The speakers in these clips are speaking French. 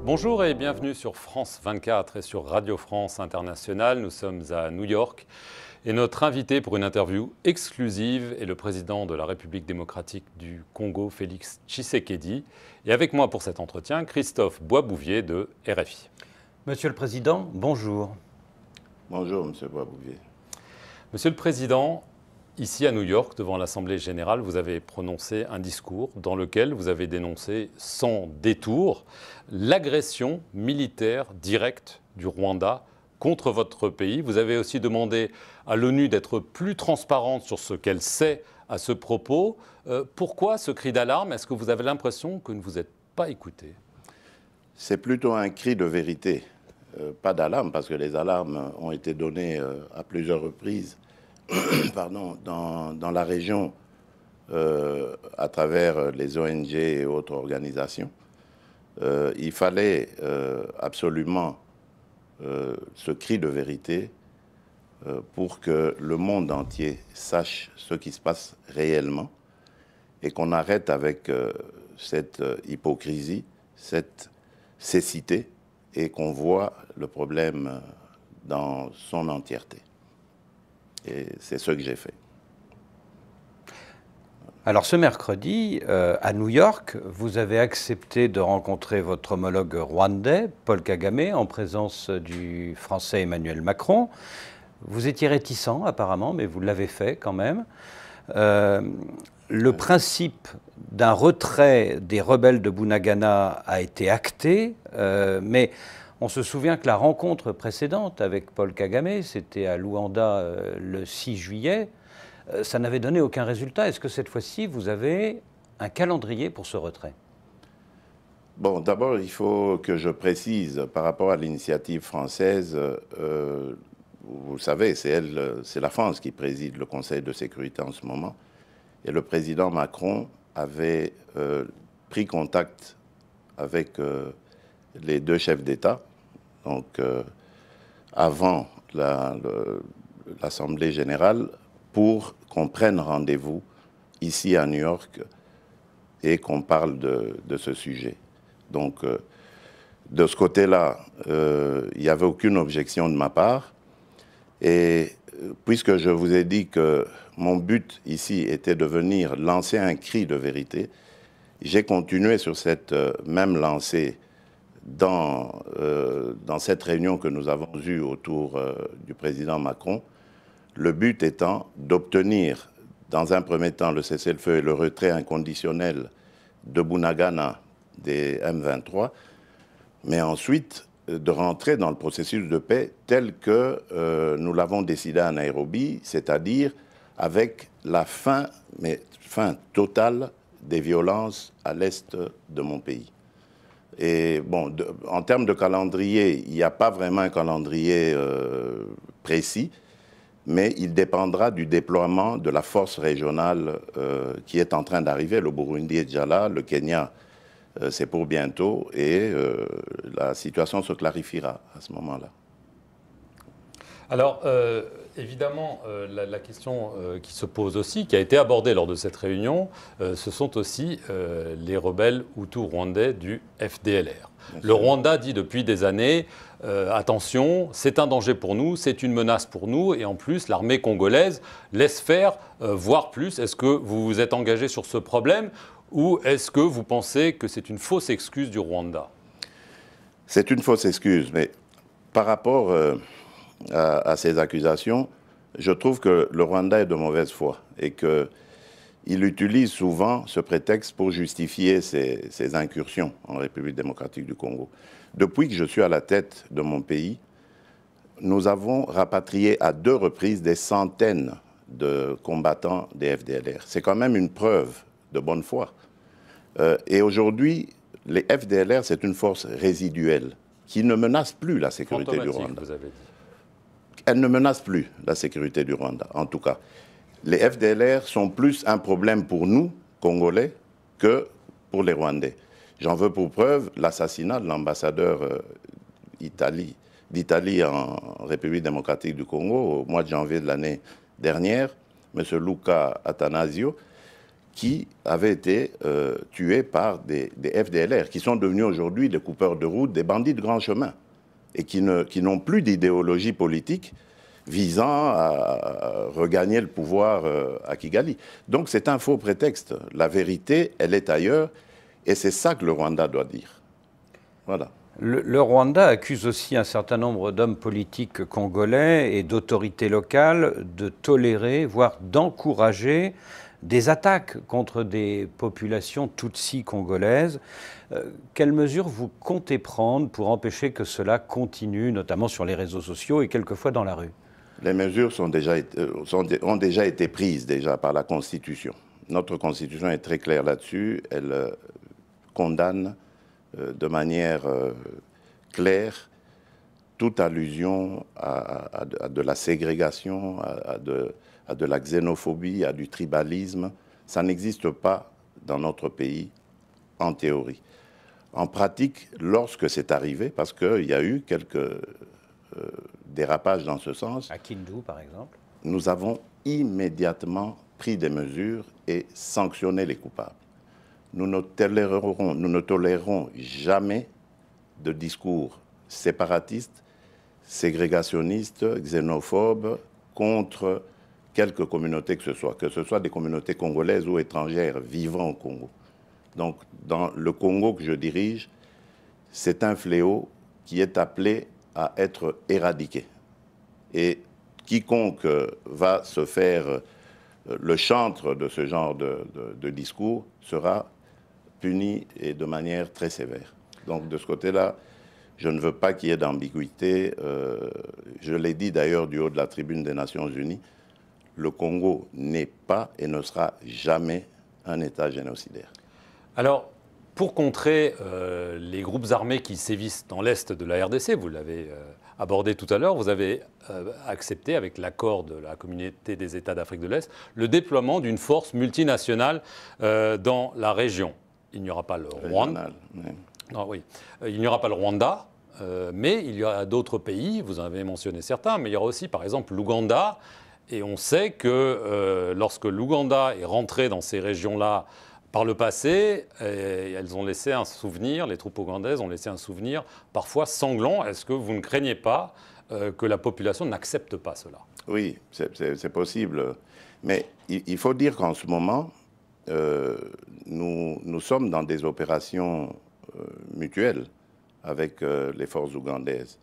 Bonjour et bienvenue sur France 24 et sur Radio France Internationale. Nous sommes à New York et notre invité pour une interview exclusive est le président de la République démocratique du Congo, Félix Tshisekedi. Et avec moi pour cet entretien, Christophe Boisbouvier de RFI. Monsieur le Président, bonjour. Bonjour, Monsieur Boisbouvier. Monsieur le Président, ici à New York, devant l'Assemblée générale, vous avez prononcé un discours dans lequel vous avez dénoncé sans détour l'agression militaire directe du Rwanda contre votre pays. Vous avez aussi demandé à l'ONU d'être plus transparente sur ce qu'elle sait à ce propos. Pourquoi ce cri d'alarme? Est-ce que vous avez l'impression que ne vous êtes pas écouté? C'est plutôt un cri de vérité, pas d'alarme, parce que les alarmes ont été données à plusieurs reprises pardon, dans la région à travers les ONG et autres organisations. Il fallait absolument ce cri de vérité pour que le monde entier sache ce qui se passe réellement et qu'on arrête avec cette hypocrisie, cette cécité et qu'on voit le problème dans son entièreté. Et c'est ce que j'ai fait. Alors ce mercredi, à New York, vous avez accepté de rencontrer votre homologue rwandais, Paul Kagame, en présence du Français Emmanuel Macron. Vous étiez réticent apparemment, mais vous l'avez fait quand même. Le principe d'un retrait des rebelles de Bunagana a été acté, mais on se souvient que la rencontre précédente avec Paul Kagame, c'était à Luanda le 6 juillet, ça n'avait donné aucun résultat. Est-ce que cette fois-ci, vous avez un calendrier pour ce retrait? Bon, d'abord, il faut que je précise par rapport à l'initiative française, vous savez, c'est la France qui préside le Conseil de sécurité en ce moment. Et le président Macron avait pris contact avec les deux chefs d'État, donc avant l'Assemblée générale, pour qu'on prenne rendez-vous ici à New York et qu'on parle de ce sujet. Donc, de ce côté-là, il n'y avait aucune objection de ma part. Et puisque je vous ai dit que mon but ici était de venir lancer un cri de vérité, j'ai continué sur cette même lancée dans cette réunion que nous avons eue autour du président Macron, le but étant d'obtenir, dans un premier temps, le cessez-le-feu et le retrait inconditionnel de Bunagana des M23, mais ensuite de rentrer dans le processus de paix tel que nous l'avons décidé à Nairobi, c'est-à-dire avec la fin totale des violences à l'est de mon pays. Et bon, en termes de calendrier, il n'y a pas vraiment un calendrier précis, mais il dépendra du déploiement de la force régionale qui est en train d'arriver. Le Burundi est déjà là, le Kenya, c'est pour bientôt, et la situation se clarifiera à ce moment-là. Alors, évidemment, la question qui se pose aussi, qui a été abordée lors de cette réunion, ce sont aussi les rebelles hutus rwandais du FDLR. Le Rwanda dit depuis des années, attention, c'est un danger pour nous, c'est une menace pour nous, et en plus, l'armée congolaise laisse faire, voire plus. Est-ce que vous vous êtes engagé sur ce problème, ou est-ce que vous pensez que c'est une fausse excuse du Rwanda? C'est une fausse excuse, mais par rapport à ces accusations, je trouve que le Rwanda est de mauvaise foi et qu'il utilise souvent ce prétexte pour justifier ses incursions en République démocratique du Congo. Depuis que je suis à la tête de mon pays, nous avons rapatrié à 2 reprises des centaines de combattants des FDLR. C'est quand même une preuve de bonne foi. Et aujourd'hui, les FDLR, c'est une force résiduelle qui ne menace plus la sécurité du Rwanda. Vous avez dit. Elle ne menace plus la sécurité du Rwanda, en tout cas. Les FDLR sont plus un problème pour nous, Congolais, que pour les Rwandais. J'en veux pour preuve l'assassinat de l'ambassadeur d'Italie en République démocratique du Congo au mois de janvier de l'année dernière, M. Luca Attanasio, qui avaient été tués par des FDLR, qui sont devenus aujourd'hui des coupeurs de route, des bandits de grand chemin, et qui n'ont plus d'idéologie politique visant à regagner le pouvoir à Kigali. Donc c'est un faux prétexte. La vérité, elle est ailleurs, et c'est ça que le Rwanda doit dire. Voilà. Le Rwanda accuse aussi un certain nombre d'hommes politiques congolais et d'autorités locales de tolérer, voire d'encourager des attaques contre des populations tutsis congolaises. Quelles mesures vous comptez prendre pour empêcher que cela continue, notamment sur les réseaux sociaux et quelquefois dans la rue? Les mesures ont déjà été prises par la Constitution. Notre Constitution est très claire là-dessus. Elle condamne de manière claire toute allusion à de la ségrégation, à de la xénophobie, à du tribalisme. Ça n'existe pas dans notre pays en théorie. En pratique, lorsque c'est arrivé, parce qu'il y a eu quelques dérapages dans ce sens. À Kindu, par exemple. Nous avons immédiatement pris des mesures et sanctionné les coupables. Nous ne tolérerons jamais de discours séparatistes, ségrégationnistes, xénophobes contre quelque communauté que ce soit des communautés congolaises ou étrangères vivant au Congo. Donc, dans le Congo que je dirige, c'est un fléau qui est appelé à être éradiqué. Et quiconque va se faire le chantre de ce genre de discours sera puni et de manière très sévère. Donc de ce côté-là, je ne veux pas qu'il y ait d'ambiguïté. Je l'ai dit d'ailleurs du haut de la tribune des Nations Unies, le Congo n'est pas et ne sera jamais un État génocidaire. Alors, pour contrer les groupes armés qui sévissent dans l'est de la RDC, vous l'avez abordé tout à l'heure, vous avez accepté, avec l'accord de la communauté des États d'Afrique de l'Est, le déploiement d'une force multinationale dans la région. Il n'y aura pas le Rwanda. Non, oui. Il n'y aura pas le Rwanda, mais il y aura d'autres pays, vous en avez mentionné certains, mais il y aura aussi par exemple l'Ouganda. Et on sait que lorsque l'Ouganda est rentré dans ces régions-là par le passé, elles ont laissé un souvenir, les troupes ougandaises ont laissé un souvenir parfois sanglant. Est-ce que vous ne craignez pas que la population n'accepte pas cela? Oui, c'est possible. Mais il faut dire qu'en ce moment, nous sommes dans des opérations mutuelles avec les forces ougandaises.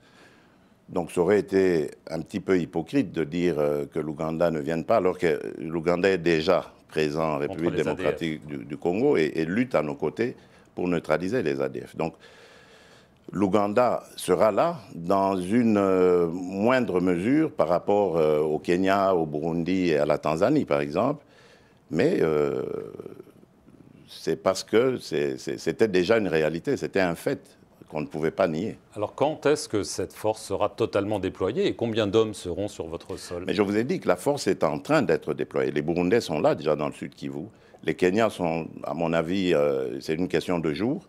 Donc ça aurait été un petit peu hypocrite de dire que l'Ouganda ne vienne pas, alors que l'Ouganda est déjà présent en République démocratique du Congo et lutte à nos côtés pour neutraliser les ADF. Donc l'Ouganda sera là dans une moindre mesure par rapport au Kenya, au Burundi et à la Tanzanie, par exemple. Mais c'est parce que c'était déjà une réalité, c'était un fait qu'on ne pouvait pas nier. Alors quand est-ce que cette force sera totalement déployée et combien d'hommes seront sur votre sol? Mais je vous ai dit que la force est en train d'être déployée. Les Burundais sont là déjà dans le sud Kivu. Les Kenyans sont, à mon avis, c'est une question de jours.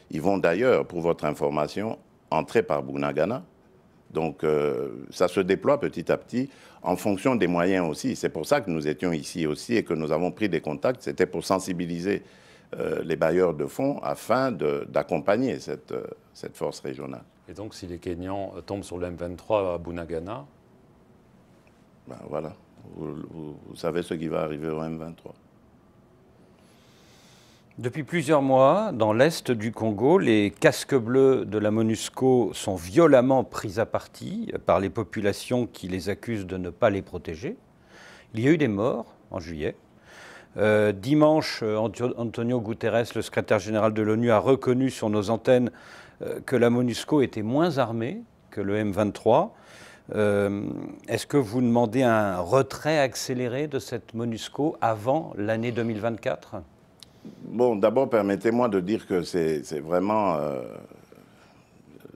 Ils vont d'ailleurs, pour votre information, entrer par Bunagana. Donc ça se déploie petit à petit en fonction des moyens aussi. C'est pour ça que nous étions ici aussi et que nous avons pris des contacts. C'était pour sensibiliser les bailleurs de fonds afin d'accompagner cette force régionale. Et donc si les Kenyans tombent sur le M23 à Bunagana? Ben voilà, vous savez ce qui va arriver au M23. Depuis plusieurs mois, dans l'est du Congo, les casques bleus de la MONUSCO sont violemment pris à partie par les populations qui les accusent de ne pas les protéger. Il y a eu des morts en juillet. Dimanche, Antonio Guterres, le secrétaire général de l'ONU, a reconnu sur nos antennes que la MONUSCO était moins armée que le M23. Est-ce que vous demandez un retrait accéléré de cette MONUSCO avant l'année 2024 ? Bon, d'abord, permettez-moi de dire que c'est vraiment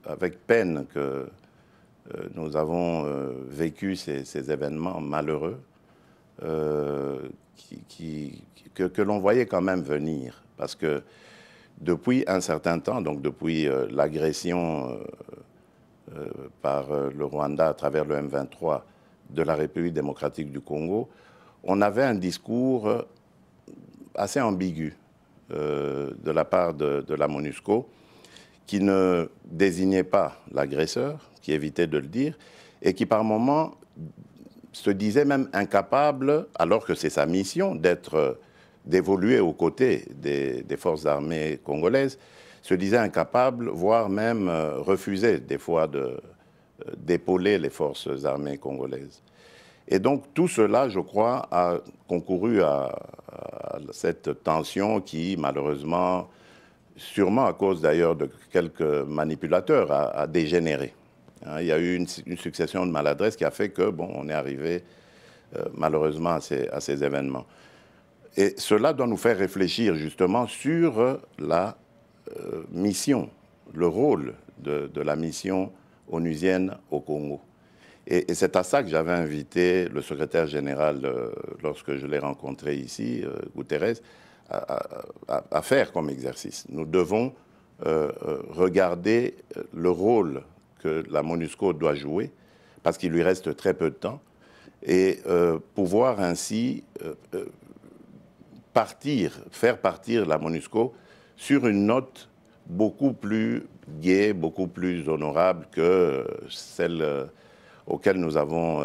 avec peine que nous avons vécu ces événements malheureux que l'on voyait quand même venir. Parce que depuis un certain temps, donc depuis l'agression par le Rwanda à travers le M23 de la République démocratique du Congo, on avait un discours assez ambigu de la part de la MONUSCO, qui ne désignait pas l'agresseur, qui évitait de le dire, et qui par moments se disait même incapable, alors que c'est sa mission d'évoluer aux côtés des forces armées congolaises, se disait incapable, voire même refusait des fois d'épauler les forces armées congolaises. Et donc tout cela, je crois, a concouru à cette tension qui, malheureusement, sûrement à cause d'ailleurs de quelques manipulateurs, a dégénéré. Hein, il y a eu une succession de maladresses qui a fait que, bon, on est arrivé malheureusement à ces événements. Et cela doit nous faire réfléchir justement sur la mission, le rôle de la mission onusienne au Congo. Et c'est à ça que j'avais invité le secrétaire général, lorsque je l'ai rencontré ici, Guterres, à faire comme exercice. Nous devons regarder le rôle que la MONUSCO doit jouer, parce qu'il lui reste très peu de temps, et pouvoir ainsi faire partir la MONUSCO sur une note beaucoup plus gaie, beaucoup plus honorable que celle auquel nous avons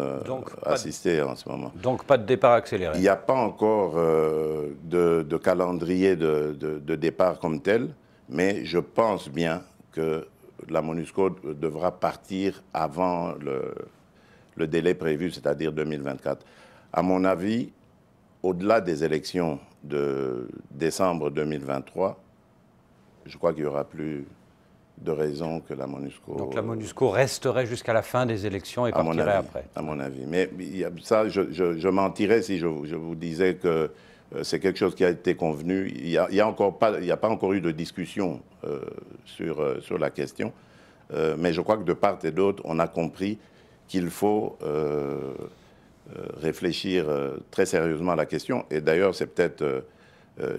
assisté en ce moment. Donc pas de départ accéléré. Il n'y a pas encore de calendrier de départ comme tel, mais je pense bien que la MONUSCO devra partir avant le délai prévu, c'est-à-dire 2024. À mon avis, au-delà des élections de décembre 2023, je crois qu'il n'y aura plus de raison que la MONUSCO... Donc la MONUSCO resterait jusqu'à la fin des élections et partirait après. À mon avis. Mais ça, je mentirais si je vous disais que c'est quelque chose qui a été convenu. Il n'y a pas encore eu de discussion sur la question. Mais je crois que de part et d'autre, on a compris qu'il faut réfléchir très sérieusement à la question. Et d'ailleurs, c'est peut-être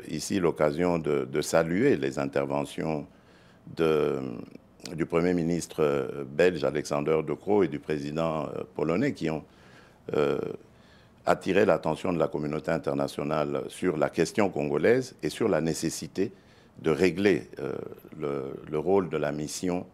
ici l'occasion de saluer les interventions du Premier ministre belge Alexander De Croo et du président polonais qui ont attiré l'attention de la communauté internationale sur la question congolaise et sur la nécessité de régler le rôle de la mission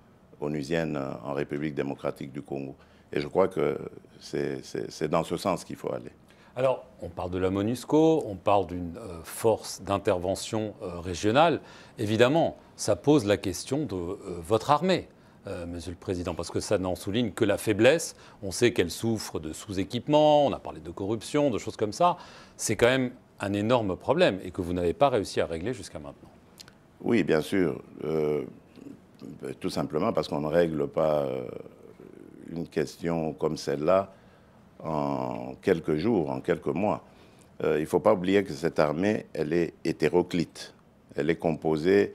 onusienne en République démocratique du Congo. Et je crois que c'est dans ce sens qu'il faut aller. Alors, on parle de la MONUSCO, on parle d'une force d'intervention régionale. Évidemment, ça pose la question de votre armée, Monsieur le Président, parce que ça n'en souligne que la faiblesse. On sait qu'elle souffre de sous-équipement, on a parlé de corruption, de choses comme ça. C'est quand même un énorme problème et que vous n'avez pas réussi à régler jusqu'à maintenant. Oui, bien sûr. Tout simplement parce qu'on ne règle pas une question comme celle-là en quelques jours, en quelques mois. Il ne faut pas oublier que cette armée, elle est hétéroclite. Elle est composée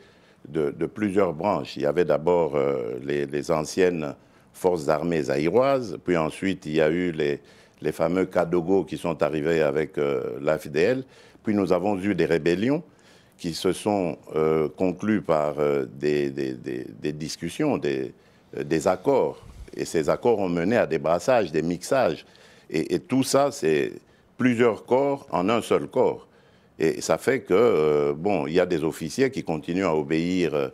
de plusieurs branches. Il y avait d'abord les anciennes forces armées zaïroises, puis ensuite il y a eu les fameux Kadogo qui sont arrivés avec l'AFDL, puis nous avons eu des rébellions qui se sont conclues par des discussions, des accords. Et ces accords ont mené à des brassages, des mixages. Et tout ça, c'est plusieurs corps en un seul corps. Et ça fait que, bon, il y a des officiers qui continuent à obéir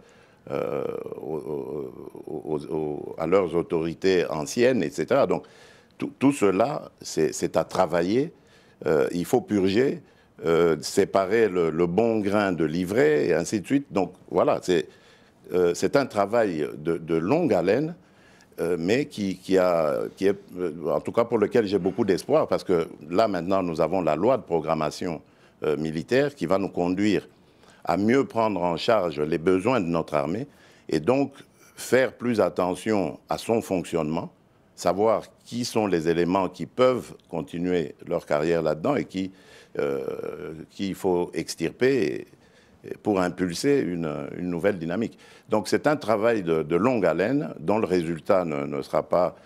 à leurs autorités anciennes, etc. Donc, tout cela, c'est à travailler. Il faut purger, séparer le bon grain de l'ivraie, et ainsi de suite. Donc, voilà, c'est un travail de longue haleine, mais qui est, en tout cas pour lequel j'ai beaucoup d'espoir, parce que là, maintenant, nous avons la loi de programmation militaire qui va nous conduire à mieux prendre en charge les besoins de notre armée et donc faire plus attention à son fonctionnement, savoir qui sont les éléments qui peuvent continuer leur carrière là-dedans et qu'il faut extirper pour impulser une nouvelle dynamique. Donc c'est un travail de longue haleine dont le résultat ne sera pas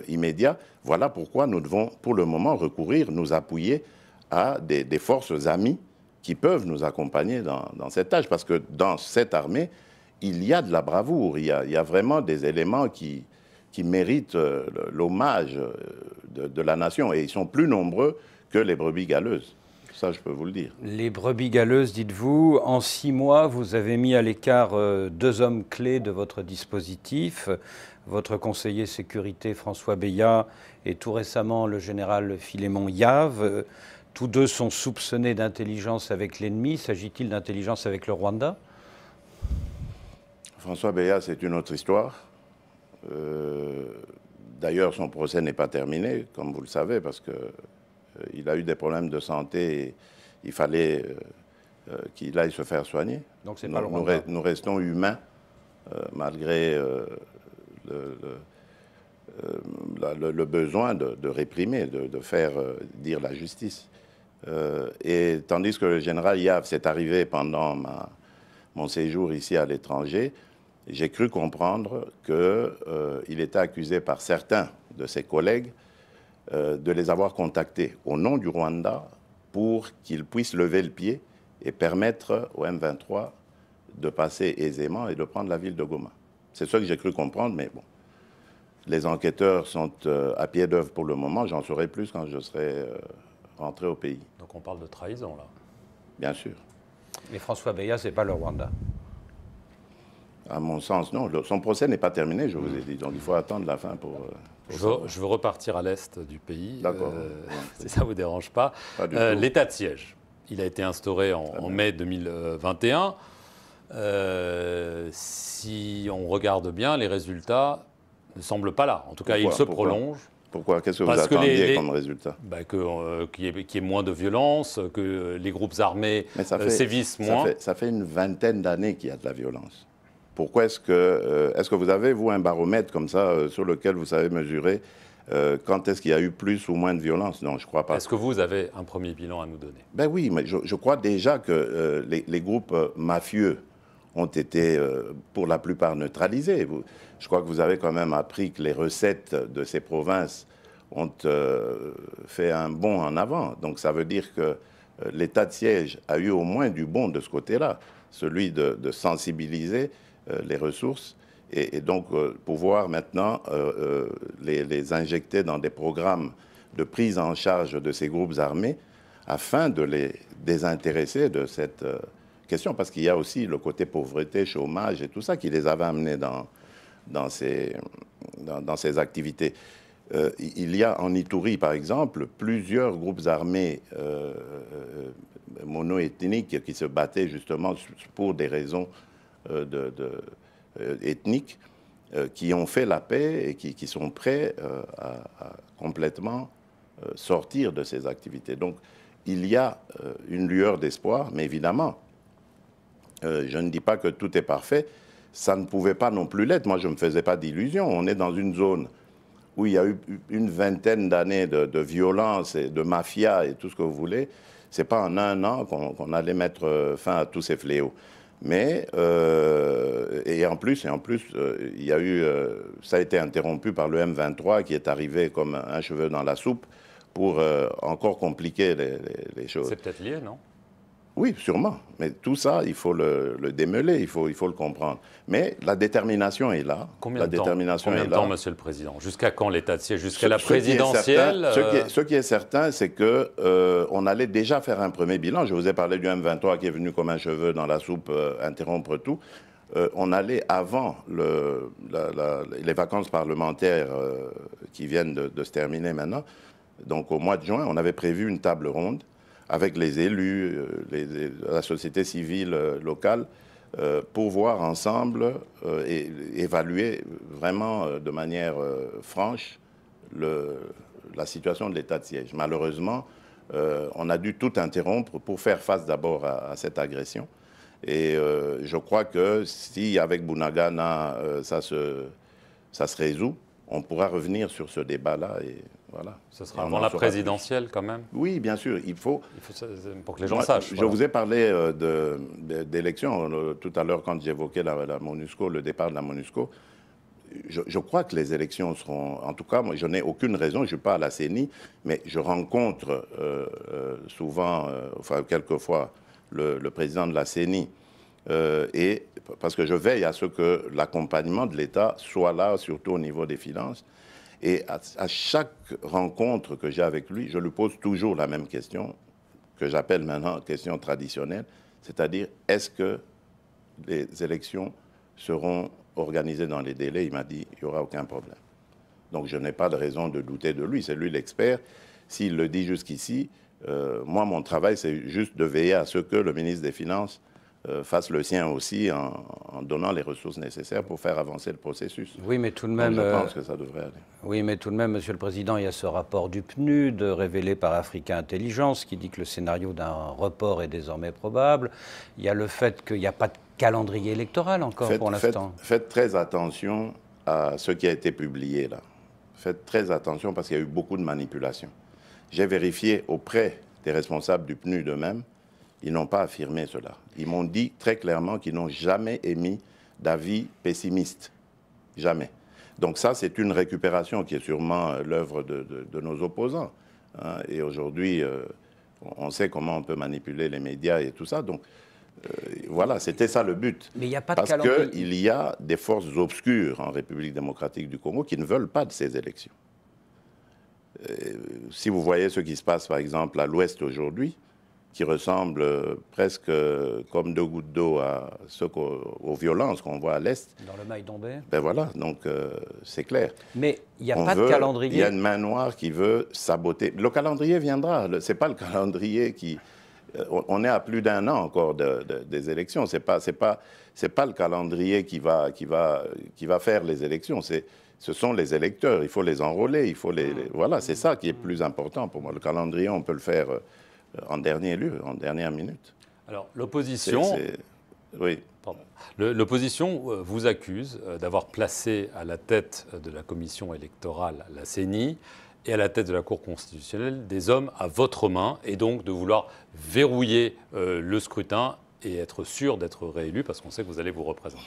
immédiat. Voilà pourquoi nous devons pour le moment recourir, nous appuyer à des forces amies qui peuvent nous accompagner dans cette tâche. Parce que dans cette armée, il y a de la bravoure, il y a vraiment des éléments qui méritent l'hommage de la nation. Et ils sont plus nombreux que les brebis galeuses. Ça, je peux vous le dire. Les brebis galeuses, dites-vous, en 6 mois, vous avez mis à l'écart 2 hommes clés de votre dispositif, votre conseiller sécurité François Beya et tout récemment le général Philémon Yave. Tous deux sont soupçonnés d'intelligence avec l'ennemi. S'agit-il d'intelligence avec le Rwanda? François Beya, c'est une autre histoire. D'ailleurs, son procès n'est pas terminé, comme vous le savez, parce qu'il a eu des problèmes de santé et il fallait qu'il aille se faire soigner. Donc c'est pas le Rwanda. Nous restons humains, malgré le besoin de réprimer, de faire dire la justice. Et tandis que le général Yave, c'est arrivé pendant mon séjour ici à l'étranger, j'ai cru comprendre qu'il était accusé par certains de ses collègues de les avoir contactés au nom du Rwanda pour qu'ils puissent lever le pied et permettre au M23 de passer aisément et de prendre la ville de Goma. C'est ce que j'ai cru comprendre, mais bon. Les enquêteurs sont à pied d'œuvre pour le moment. J'en saurai plus quand je serai rentré au pays. Donc on parle de trahison, là. Bien sûr. Mais François Beya, ce n'est pas le Rwanda. À mon sens, non. Son procès n'est pas terminé, je vous ai dit. Donc il faut attendre la fin pour je veux repartir à l'est du pays. D'accord. Si ça ne vous dérange pas. Pas du tout. L'état de siège, il a été instauré en mai 2021. Si on regarde bien, les résultats ne semblent pas là. En tout cas, ils se prolongent. Pourquoi? Qu'est-ce que vous attendiez comme résultat? Qu'il y ait moins de violence, que les groupes armés sévissent moins. Ça fait une vingtaine d'années qu'il y a de la violence. Pourquoi est-ce que vous avez, vous, un baromètre comme ça sur lequel vous savez mesurer quand est-ce qu'il y a eu plus ou moins de violence? Non, je ne crois pas. Est-ce que vous avez un premier bilan à nous donner? Ben oui, mais je crois déjà que les groupes mafieux ont été pour la plupart neutralisés. Je crois que vous avez quand même appris que les recettes de ces provinces ont fait un bond en avant. Donc ça veut dire que l'état de siège a eu au moins du bon de ce côté-là, celui de sensibiliser les ressources et donc pouvoir maintenant les injecter dans des programmes de prise en charge de ces groupes armés afin de les désintéresser de cette question. Parce qu'il y a aussi le côté pauvreté, chômage et tout ça qui les avait amenés dans ces activités. Il y a en Ituri, par exemple, plusieurs groupes armés mono-ethniques qui se battaient justement pour des raisons ethniques, qui ont fait la paix et qui sont prêts à complètement sortir de ces activités. Donc, il y a une lueur d'espoir, mais évidemment, je ne dis pas que tout est parfait. Ça ne pouvait pas non plus l'être. Moi, je ne me faisais pas d'illusions. On est dans une zone où il y a eu une vingtaine d'années de violence et de mafia et tout ce que vous voulez. Ce n'est pas en un an qu'on allait mettre fin à tous ces fléaux. Mais, et en plus, il y a eu, ça a été interrompu par le M23 qui est arrivé comme un cheveu dans la soupe pour encore compliquer les choses. C'est peut-être lié, non? Oui, sûrement. Mais tout ça, il faut le démêler, il faut le comprendre. Mais la détermination est là. Combien de temps, Monsieur le Président? Jusqu'à quand l'état de siège? Jusqu'à la présidentielle? Ce qui est certain, c'est qu'on allait déjà faire un premier bilan. Je vous ai parlé du M23 qui est venu comme un cheveu dans la soupe interrompre tout. On allait, avant les vacances parlementaires qui viennent de se terminer maintenant, donc au mois de juin, on avait prévu une table ronde avec les élus, la société civile locale, pour voir ensemble et évaluer vraiment de manière franche la situation de l'état de siège. Malheureusement, on a dû tout interrompre pour faire face d'abord à cette agression. Et je crois que si avec Bunagana ça se résout, on pourra revenner sur ce débat-là. Et voilà. Ce sera avant la présidentielle quand même? Oui, bien sûr. Il faut pour que les gens sachent. Je vous ai parlé d'élections tout à l'heure quand j'évoquais la MONUSCO, le départ de la MONUSCO. Je crois que les élections seront... En tout cas, moi, je n'ai aucune raison, je ne suis pas à la CENI, mais je rencontre souvent, enfin quelquefois, le président de la CENI, et parce que je veille à ce que l'accompagnement de l'État soit là, surtout au niveau des finances. Et à chaque rencontre que j'ai avec lui, je lui pose toujours la même question. que j'appelle maintenant question traditionnelle, c'est-à-dire est-ce que les élections seront organisées dans les délais? Il m'a dit il n'y aura aucun problème. Donc je n'ai pas de raison de douter de lui, c'est lui l'expert. S'il le dit jusqu'ici, moi mon travail c'est juste de veiller à ce que le ministre des Finances fasse le sien aussi en donnant les ressources nécessaires pour faire avancer le processus. Oui, mais tout de même... Donc, je pense que ça devrait aller. Oui, mais tout de même, Monsieur le Président, il y a ce rapport du PNUD révélé par Africa Intelligence qui dit que le scénario d'un report est désormais probable. Il y a le fait qu'il n'y a pas de calendrier électoral encore pour l'instant. Faites très attention à ce qui a été publié là. Faites très attention parce qu'il y a eu beaucoup de manipulations. J'ai vérifié auprès des responsables du PNUD eux-mêmes. Ils n'ont pas affirmé cela. Ils m'ont dit très clairement qu'ils n'ont jamais émis d'avis pessimiste. Jamais. Donc ça, c'est une récupération qui est sûrement l'œuvre de nos opposants. Hein. Et aujourd'hui, on sait comment on peut manipuler les médias et tout ça. Donc voilà, c'était ça le but. Mais il n'y a pas de Parce qu'il y a des forces obscures en République démocratique du Congo qui ne veulent pas de ces élections. Si vous voyez ce qui se passe, par exemple, à l'Ouest aujourd'hui, qui ressemble presque comme deux gouttes d'eau aux violences qu'on voit à l'Est. Dans le Maï-Dombé. Ben voilà, donc c'est clair. Mais il n'y a pas de calendrier. Il y a une main noire qui veut saboter. Le calendrier viendra. Ce n'est pas le calendrier qui... on est à plus d'1 an encore des élections. Ce n'est pas le calendrier qui va faire les élections. Ce sont les électeurs. Il faut les enrôler. Voilà, c'est ça qui est plus important pour moi. Le calendrier, on peut le faire... en dernier lieu, en dernière minute. Alors, l'opposition... Oui. L'opposition vous accuse d'avoir placé à la tête de la commission électorale, la CENI, et à la tête de la Cour constitutionnelle des hommes à votre main, et donc de vouloir verrouiller le scrutin et être sûr d'être réélu, parce qu'on sait que vous allez vous représenter.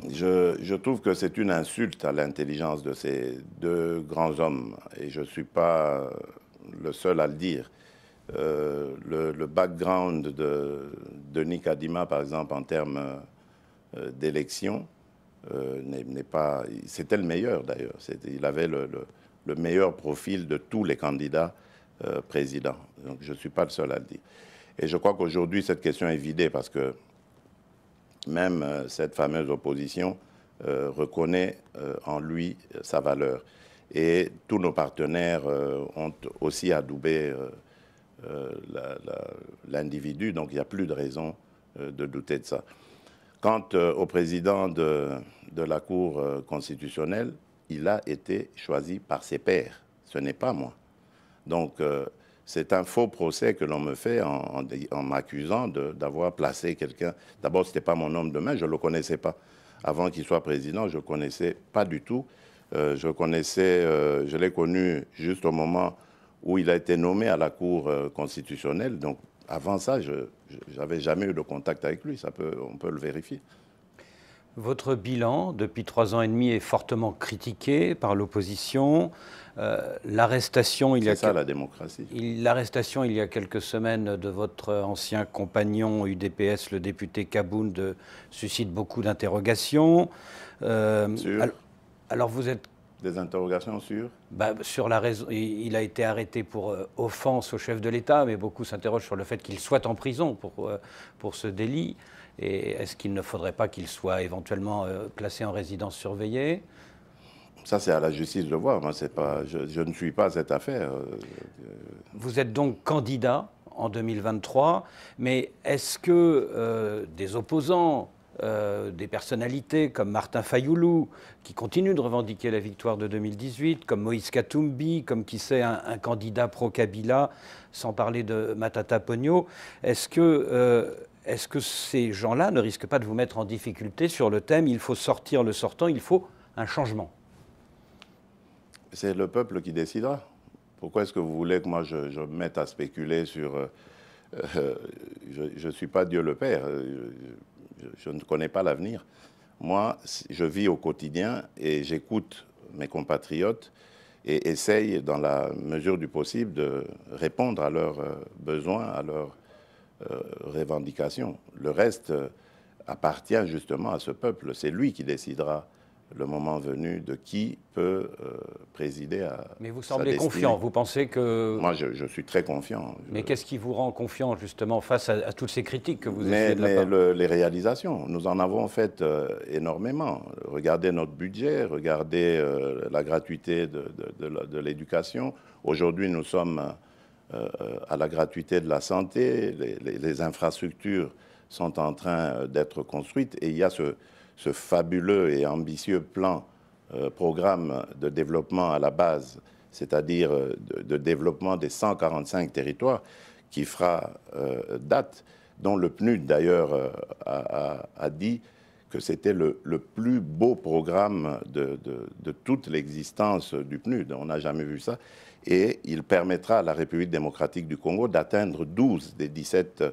Je trouve que c'est une insulte à l'intelligence de ces deux grands hommes, et je ne suis pas le seul à le dire. Le background de Denis Kadima, par exemple, en termes d'élection, n'est pas... C'était le meilleur, d'ailleurs. Il avait le meilleur profil de tous les candidats présidents. Donc, je ne suis pas le seul à le dire. Et je crois qu'aujourd'hui, cette question est vidée parce que même cette fameuse opposition reconnaît en lui sa valeur. Et tous nos partenaires ont aussi adoubé... l'individu, donc il n'y a plus de raison de douter de ça. Quant au président de la Cour constitutionnelle, il a été choisi par ses pairs, ce n'est pas moi. Donc c'est un faux procès que l'on me fait en m'accusant d'avoir placé quelqu'un. D'abord, ce n'était pas mon homme de main, je ne le connaissais pas. Avant qu'il soit président, je ne le connaissais pas du tout. Je l'ai connu juste au moment où il a été nommé à la Cour constitutionnelle. Donc, avant ça, je n'avais jamais eu de contact avec lui. On peut le vérifier. Votre bilan, depuis 3 ans et demi, est fortement critiqué par l'opposition. L'arrestation, c'est ça la démocratie. L'arrestation, il y a quelques semaines, de votre ancien compagnon UDPS, le député Kabound, suscite beaucoup d'interrogations. Alors, vous êtes... Des interrogations sur sur la raison. Il a été arrêté pour offense au chef de l'État, mais beaucoup s'interrogent sur le fait qu'il soit en prison pour ce délit. Et est-ce qu'il ne faudrait pas qu'il soit éventuellement placé en résidence surveillée? Ça, c'est à la justice de voir. Moi, je ne suis pas cette affaire. Vous êtes donc candidat en 2023, mais est-ce que des opposants, des personnalités comme Martin Fayoulou, qui continuent de revendiquer la victoire de 2018, comme Moïse Katumbi, comme qui sait un candidat pro-Kabila, sans parler de Matata Ponyo, est-ce que ces gens-là ne risquent pas de vous mettre en difficulté sur le thème « il faut sortir le sortant, il faut un changement » ? C'est le peuple qui décidera. Pourquoi est-ce que vous voulez que moi je me mette à spéculer sur... je ne suis pas Dieu le Père. Je ne connais pas l'avenir. Moi, je vis au quotidien et j'écoute mes compatriotes et essaye, dans la mesure du possible, de répondre à leurs besoins, à leurs revendications. Le reste appartient justement à ce peuple. C'est lui qui décidera, le moment venu, de qui peut présider à Mais vous sa semblez destinée. confiant, vous pensez que... Moi, je suis très confiant. Mais qu'est-ce qui vous rend confiant, justement, face à toutes ces critiques que vous essayez de la part? Les réalisations, nous en avons fait énormément. Regardez notre budget, regardez la gratuité de l'éducation. Aujourd'hui, nous sommes à la gratuité de la santé. Les infrastructures sont en train d'être construites. Et il y a ce fabuleux et ambitieux programme de développement à la base, c'est-à-dire de développement des 145 territoires, qui fera date, dont le PNUD d'ailleurs a dit que c'était le plus beau programme de toute l'existence du PNUD. On n'a jamais vu ça. Et il permettra à la République démocratique du Congo d'atteindre 12 des 17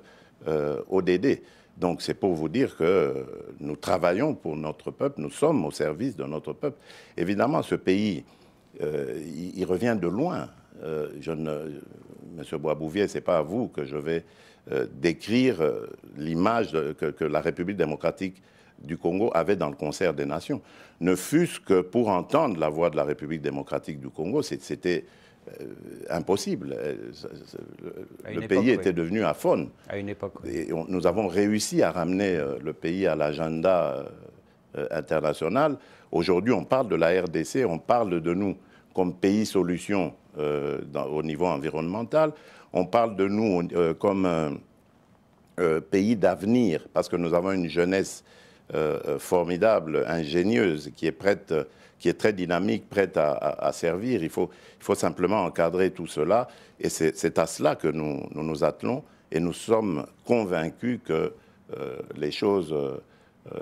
ODD. Donc c'est pour vous dire que nous travaillons pour notre peuple, nous sommes au service de notre peuple. Évidemment, ce pays, il revient de loin. Monsieur Boisbouvier, ce n'est pas à vous que je vais décrire l'image que la République démocratique du Congo avait dans le concert des nations. Ne fût-ce que pour entendre la voix de la République démocratique du Congo, c'était impossible. Le pays était devenu aphone. À une époque, oui. Et nous avons réussi à ramener le pays à l'agenda international. Aujourd'hui, on parle de la RDC, on parle de nous comme pays solution au niveau environnemental. On parle de nous comme pays d'avenir, parce que nous avons une jeunesse formidable, ingénieuse, qui est prête, qui est très dynamique, prête à servir. Il faut simplement encadrer tout cela. Et c'est à cela que nous attelons. Et nous sommes convaincus que les choses,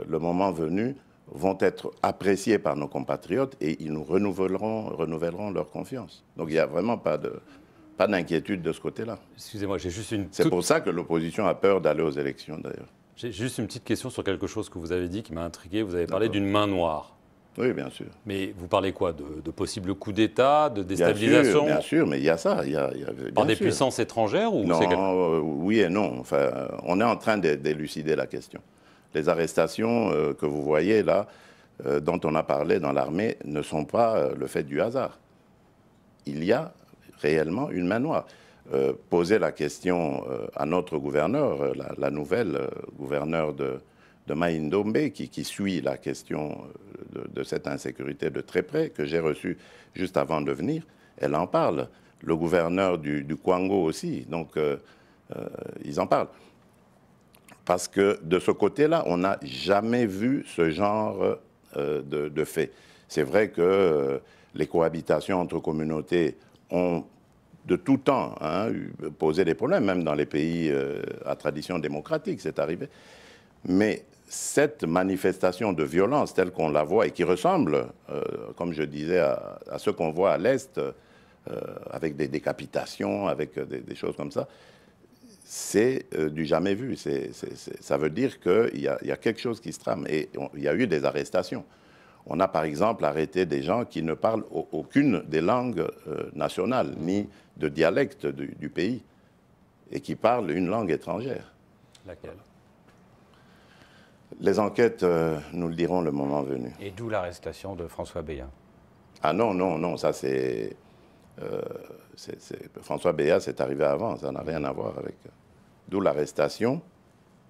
le moment venu, vont être appréciées par nos compatriotes et ils nous renouvelleront leur confiance. Donc il n'y a vraiment pas d'inquiétude de ce côté-là. Excusez-moi, j'ai juste une... C'est pour ça que l'opposition a peur d'aller aux élections, d'ailleurs. J'ai juste une petite question sur quelque chose que vous avez dit qui m'a intrigué. Vous avez parlé d'une main noire. Oui, bien sûr. Mais vous parlez quoi? De possibles coups d'État, de déstabilisation? Bien sûr, mais il y a ça. Par des puissances étrangères ou non, oui et non. Enfin, on est en train d'élucider la question. Les arrestations que vous voyez là, dont on a parlé dans l'armée, ne sont pas le fait du hasard. Il y a réellement une main noire. Poser la question à notre gouverneur, la nouvelle gouverneure de Mai-Ndombe, qui suit la question de cette insécurité de très près, que j'ai reçue juste avant de venir, elle en parle. Le gouverneur du Kwango aussi, donc ils en parlent. Parce que de ce côté-là, on n'a jamais vu ce genre de fait. C'est vrai que les cohabitations entre communautés ont de tout temps posé des problèmes, même dans les pays à tradition démocratique, c'est arrivé. Mais cette manifestation de violence telle qu'on la voit et qui ressemble, comme je disais, à ce qu'on voit à l'Est, avec des décapitations, avec des choses comme ça, c'est du jamais vu. Ça veut dire qu'il y a quelque chose qui se trame. Et il y a eu des arrestations. On a par exemple arrêté des gens qui ne parlent aucune des langues nationales, ni de dialecte du pays, et qui parlent une langue étrangère. Laquelle? Les enquêtes nous le diront le moment venu. Et d'où l'arrestation de François Béat? Ah non, ça c'est... François Béat, c'est arrivé avant, ça n'a rien à voir avec... D'où l'arrestation,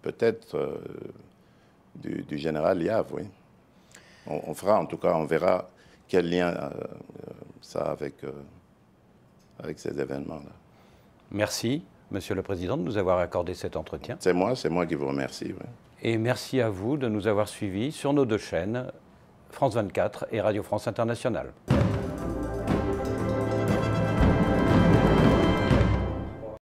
peut-être, du général Liave, oui. On fera, en tout cas, on verra quel lien ça a avec ces événements-là. Merci, Monsieur le Président, de nous avoir accordé cet entretien. C'est moi qui vous remercie. Oui. Et merci à vous de nous avoir suivis sur nos deux chaînes, France 24 et Radio France Internationale.